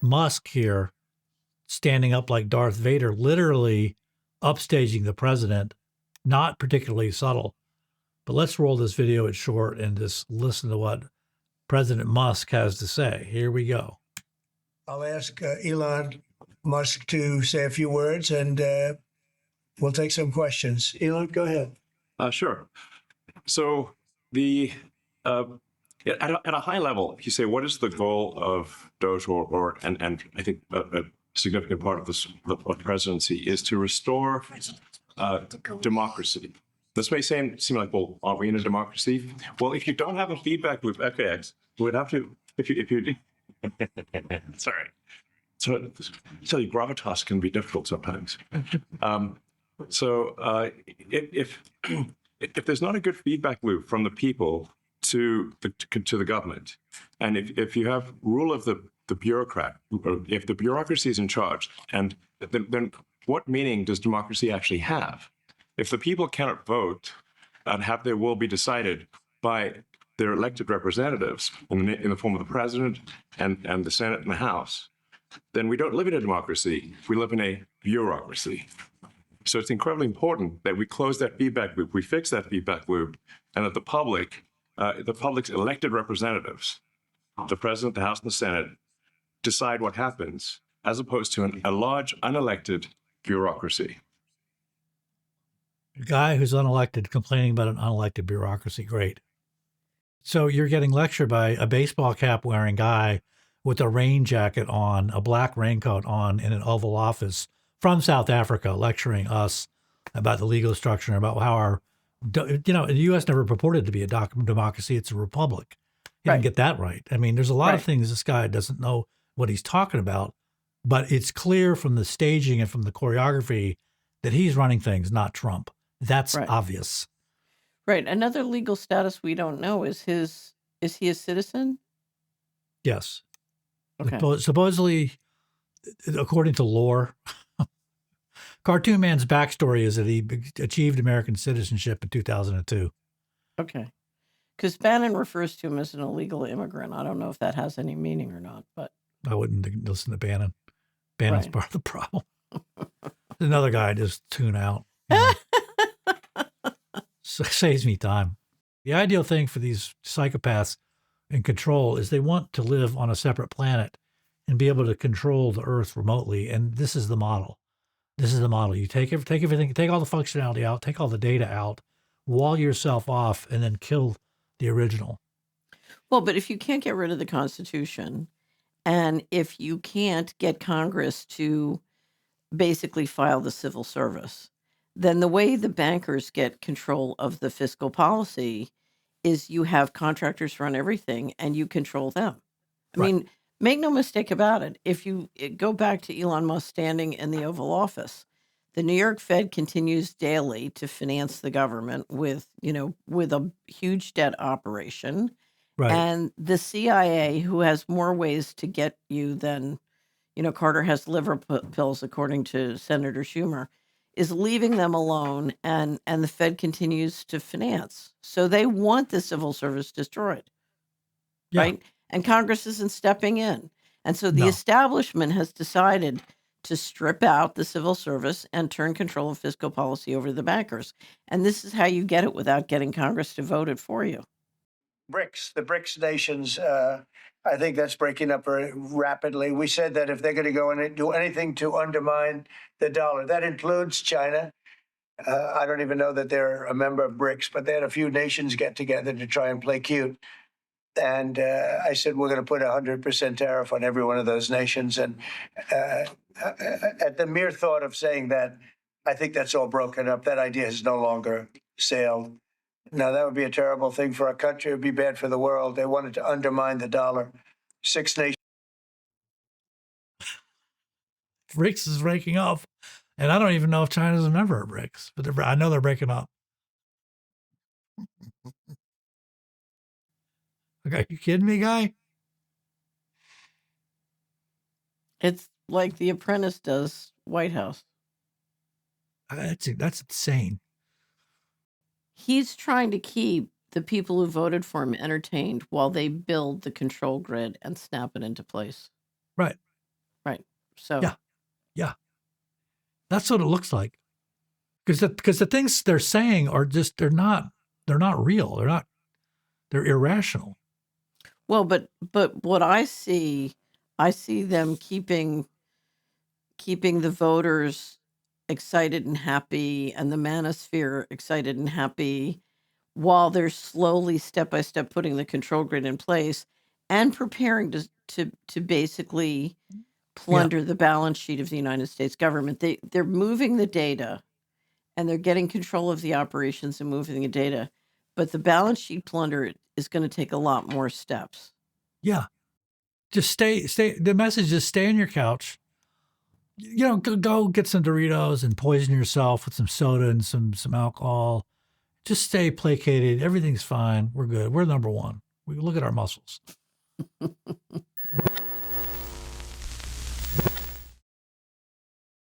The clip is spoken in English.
Musk here standing up like Darth Vader, literally upstaging the president, not particularly subtle. But let's roll this video at short and just listen to what President Musk has to say. Here we go. I'll ask Elon Musk to say a few words, and we'll take some questions. Elon, go ahead. Sure. So at a high level, if you say, what is the goal of Doge and I think a significant part of the presidency is to restore democracy. This may seem like, well, aren't we in a democracy? Well, if you don't have a feedback loop, okay, we would have to, if you sorry. So gravitas can be difficult sometimes. If there's not a good feedback loop from the people to the government, and if you have rule of the bureaucrat, or if the bureaucracy is in charge, and then what meaning does democracy actually have? If the people cannot vote and have their will be decided by their elected representatives in the form of the president and the Senate and the House, then we don't live in a democracy. We live in a bureaucracy. So it's incredibly important that we close that feedback loop, we fix that feedback loop, and that the public's elected representatives, the president, the House, and the Senate, decide what happens, as opposed to a large unelected bureaucracy. A guy who's unelected complaining about an unelected bureaucracy. Great. So you're getting lectured by a baseball cap wearing guy with a rain jacket on, a black raincoat on, in an Oval Office from South Africa, lecturing us about the legal structure and about how the U.S. never purported to be a democracy. It's a republic. He didn't get that right. I mean, there's a lot of things this guy doesn't know what he's talking about, but it's clear from the staging and from the choreography that he's running things, not Trump. That's obvious. Right. Another legal status we don't know is he a citizen? Yes. Okay. Supposedly, according to lore, Cartoon Man's backstory is that he achieved American citizenship in 2002. Okay. Because Bannon refers to him as an illegal immigrant. I don't know if that has any meaning or not, but I wouldn't listen to Bannon. Bannon's part of the problem. Another guy I just tune out. So it saves me time. The ideal thing for these psychopaths in control is they want to live on a separate planet and be able to control the Earth remotely. And this is the model. This is the model. You take everything, take all the functionality out, take all the data out, wall yourself off, and then kill the original. Well, but if you can't get rid of the Constitution, and if you can't get Congress to basically file the civil service, then the way the bankers get control of the fiscal policy is you have contractors run everything and you control them. I mean, make no mistake about it. If you go back to Elon Musk standing in the Oval Office, the New York Fed continues daily to finance the government with a huge debt operation. Right. And the CIA, who has more ways to get you than, Carter has liver pills, according to Senator Schumer, is leaving them alone, and the Fed continues to finance. So they want the civil service destroyed, right? And Congress isn't stepping in. And so the establishment has decided to strip out the civil service and turn control of fiscal policy over to the bankers. And this is how you get it without getting Congress to vote it for you. BRICS, the BRICS nations, I think that's breaking up very rapidly. We said that if they're going to go in and do anything to undermine the dollar, that includes China. I don't even know that they're a member of BRICS, but they had a few nations get together to try and play cute. And I said, we're going to put 100% tariff on every one of those nations. And at the mere thought of saying that, I think that's all broken up. That idea has no longer sailed. No, that would be a terrible thing for our country. It would be bad for the world. They wanted to undermine the dollar. 6 nations. BRICS is breaking up. And I don't even know if China's a member of BRICS, but I know they're breaking up. Okay, you kidding me, guy? It's like The Apprentice does White House. That's insane. He's trying to keep the people who voted for him entertained while they build the control grid and snap it into place. Right. Right. So Yeah. Yeah. That's what it looks like. Because the things they're saying are just they're not real. They're irrational. well, but what I see them keeping the voters excited and happy and the manosphere excited and happy while they're slowly step by step putting the control grid in place and preparing to basically Yeah. plunder the balance sheet of the United States government. They're moving the data and they're getting control of the operations and moving the data, but the balance sheet plunder is going to take a lot more steps. Yeah. Just stay. The message is stay on your couch. Go get some Doritos and poison yourself with some soda and some alcohol. Just stay placated. Everything's fine. We're good. We're number one. We look at our muscles.